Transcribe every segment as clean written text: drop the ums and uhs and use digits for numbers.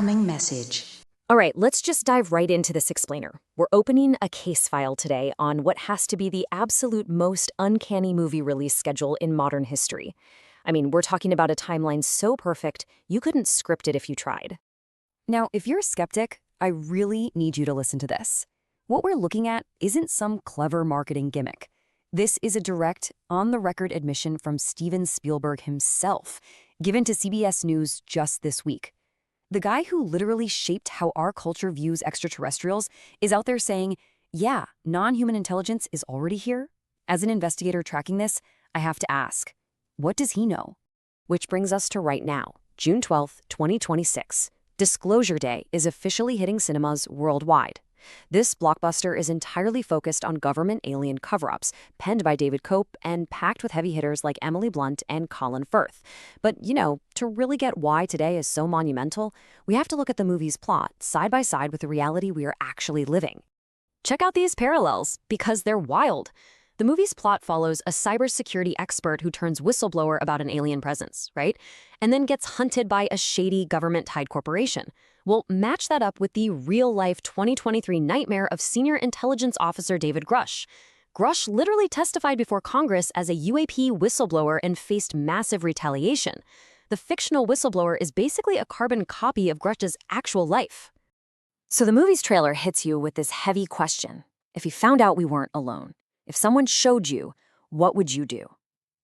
Incoming message. All right, let's just dive right into this explainer. We're opening a case file today on what has to be the absolute most uncanny movie release schedule in modern history. I mean, we're talking about a timeline so perfect, you couldn't script it if you tried. Now, if you're a skeptic, I really need you to listen to this. What we're looking at isn't some clever marketing gimmick. This is a direct, on-the-record admission from Steven Spielberg himself, given to CBS News just this week. The guy who literally shaped how our culture views extraterrestrials is out there saying, yeah, non-human intelligence is already here. As an investigator tracking this, I have to ask, what does he know? Which brings us to right now, June 12th, 2026. Disclosure Day is officially hitting cinemas worldwide. This blockbuster is entirely focused on government alien cover-ups, penned by David Koepp and packed with heavy hitters like Emily Blunt and Colin Firth. But, to really get why today is so monumental, we have to look at the movie's plot side by side with the reality we are actually living. Check out these parallels, because they're wild. The movie's plot follows a cybersecurity expert who turns whistleblower about an alien presence, right? And then gets hunted by a shady government-tied corporation. Well, match that up with the real-life 2023 nightmare of senior intelligence officer David Grush. Grush literally testified before Congress as a UAP whistleblower and faced massive retaliation. The fictional whistleblower is basically a carbon copy of Grush's actual life. So the movie's trailer hits you with this heavy question. If you found out we weren't alone, if someone showed you, what would you do?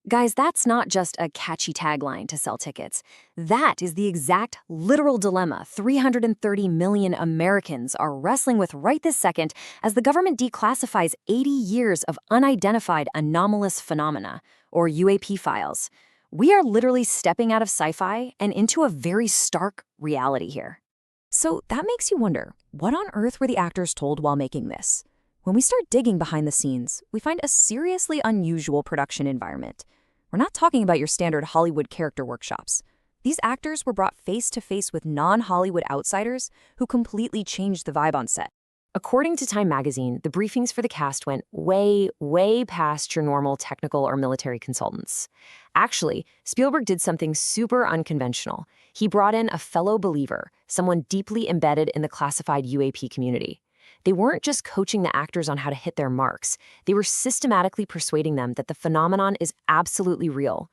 Guys, that's not just a catchy tagline to sell tickets. That is the exact literal dilemma 330 million Americans are wrestling with right this second as the government declassifies 80 years of unidentified anomalous phenomena, or UAP files. We are literally stepping out of sci-fi and into a very stark reality here. So that makes you wonder, what on earth were the actors told while making this? When we start digging behind the scenes, we find a seriously unusual production environment. We're not talking about your standard Hollywood character workshops. These actors were brought face to face with non-Hollywood outsiders who completely changed the vibe on set. According to Time magazine, the briefings for the cast went way, way past your normal technical or military consultants. Actually, Spielberg did something super unconventional. He brought in a fellow believer, someone deeply embedded in the classified UAP community. They weren't just coaching the actors on how to hit their marks. They were systematically persuading them that the phenomenon is absolutely real.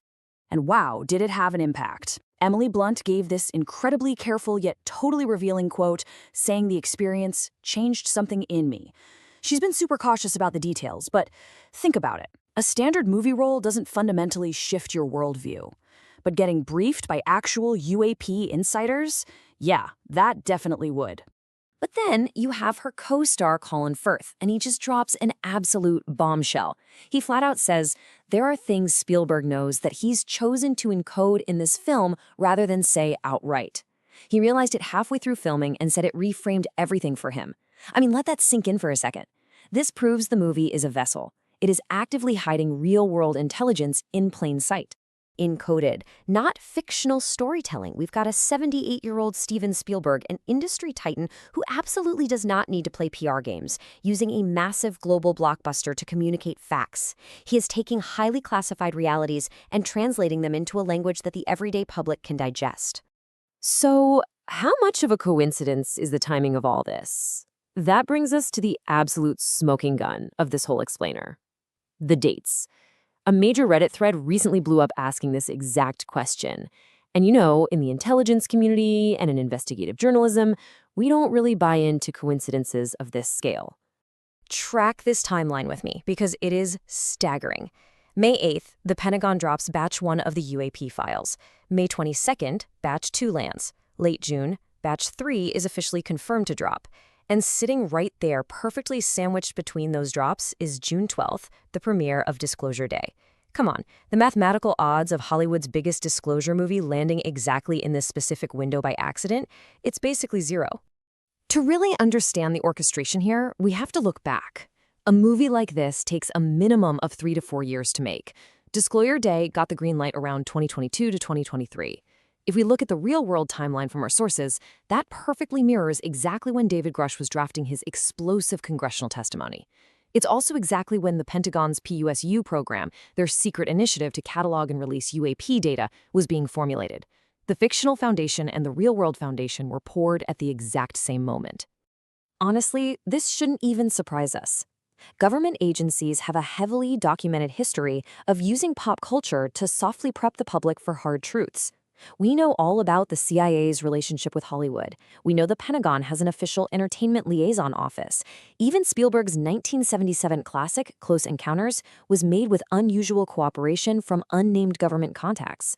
And wow, did it have an impact. Emily Blunt gave this incredibly careful yet totally revealing quote, saying the experience changed something in me. She's been super cautious about the details, but think about it. A standard movie role doesn't fundamentally shift your worldview. But getting briefed by actual UAP insiders? Yeah, that definitely would. But then you have her co-star Colin Firth, and he just drops an absolute bombshell. He flat out says, there are things Spielberg knows that he's chosen to encode in this film rather than say outright. He realized it halfway through filming and said it reframed everything for him. I mean, let that sink in for a second. This proves the movie is a vessel. It is actively hiding real-world intelligence in plain sight. Encoded, not fictional storytelling. We've got a 78-year-old Steven Spielberg, an industry titan who absolutely does not need to play PR games, using a massive global blockbuster to communicate facts. He is taking highly classified realities and translating them into a language that the everyday public can digest. So, how much of a coincidence is the timing of all this? That brings us to the absolute smoking gun of this whole explainer. The dates. A major Reddit thread recently blew up asking this exact question. And in the intelligence community and in investigative journalism, we don't really buy into coincidences of this scale. Track this timeline with me, because it is staggering. May 8th, the Pentagon drops Batch 1 of the UAP files. May 22nd, Batch 2 lands. Late June, Batch 3 is officially confirmed to drop. And sitting right there, perfectly sandwiched between those drops, is June 12th, the premiere of Disclosure Day. Come on, the mathematical odds of Hollywood's biggest disclosure movie landing exactly in this specific window by accident, it's basically zero. To really understand the orchestration here, we have to look back. A movie like this takes a minimum of 3 to 4 years to make. Disclosure Day got the green light around 2022 to 2023. If we look at the real-world timeline from our sources, that perfectly mirrors exactly when David Grush was drafting his explosive congressional testimony. It's also exactly when the Pentagon's PUSU program, their secret initiative to catalog and release UAP data, was being formulated. The fictional foundation and the real-world foundation were poured at the exact same moment. Honestly, this shouldn't even surprise us. Government agencies have a heavily documented history of using pop culture to softly prep the public for hard truths. We know all about the CIA's relationship with Hollywood. We know the Pentagon has an official entertainment liaison office. Even Spielberg's 1977 classic, Close Encounters, was made with unusual cooperation from unnamed government contacts.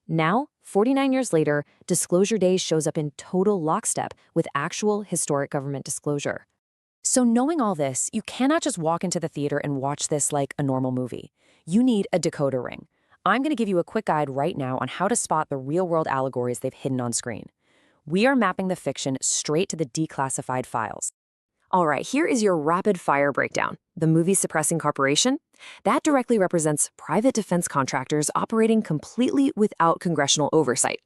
Now, 49 years later, Disclosure Day shows up in total lockstep with actual historic government disclosure. So knowing all this, you cannot just walk into the theater and watch this like a normal movie. You need a decoder ring. I'm going to give you a quick guide right now on how to spot the real-world allegories they've hidden on screen. We are mapping the fiction straight to the declassified files. All right, here is your rapid-fire breakdown. The movie suppressing corporation? That directly represents private defense contractors operating completely without congressional oversight.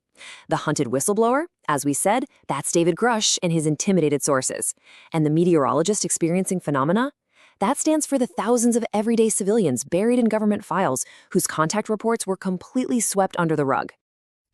The hunted whistleblower? As we said, that's David Grush and his intimidated sources. And the meteorologist experiencing phenomena? That stands for the thousands of everyday civilians buried in government files whose contact reports were completely swept under the rug.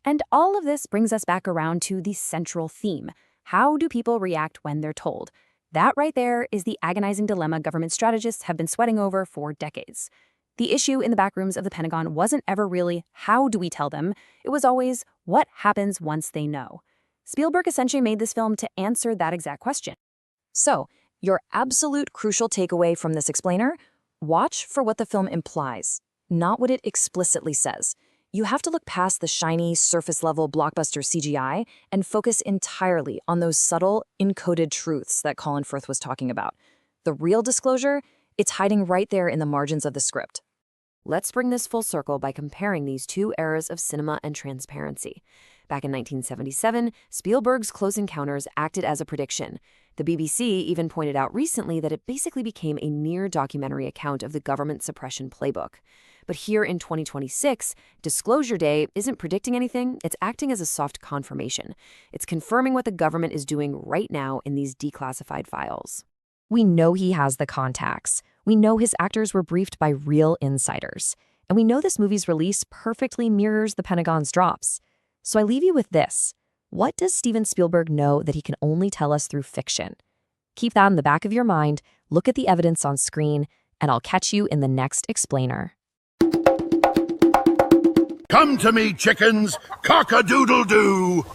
And all of this brings us back around to the central theme. How do people react when they're told? That right there is the agonizing dilemma government strategists have been sweating over for decades. The issue in the backrooms of the Pentagon wasn't ever really, how do we tell them? It was always, what happens once they know? Spielberg essentially made this film to answer that exact question. So, your absolute crucial takeaway from this explainer? Watch for what the film implies, not what it explicitly says. You have to look past the shiny, surface-level blockbuster CGI and focus entirely on those subtle, encoded truths that Colin Firth was talking about. The real disclosure? It's hiding right there in the margins of the script. Let's bring this full circle by comparing these two eras of cinema and transparency. Back in 1977, Spielberg's Close Encounters acted as a prediction. The BBC even pointed out recently that it basically became a near-documentary account of the government suppression playbook. But here in 2026, Disclosure Day isn't predicting anything, it's acting as a soft confirmation. It's confirming what the government is doing right now in these declassified files. We know he has the contacts. We know his actors were briefed by real insiders. And we know this movie's release perfectly mirrors the Pentagon's drops. So I leave you with this. What does Steven Spielberg know that he can only tell us through fiction? Keep that in the back of your mind, look at the evidence on screen, and I'll catch you in the next explainer. Come to me, chickens! Cock-a-doodle-doo!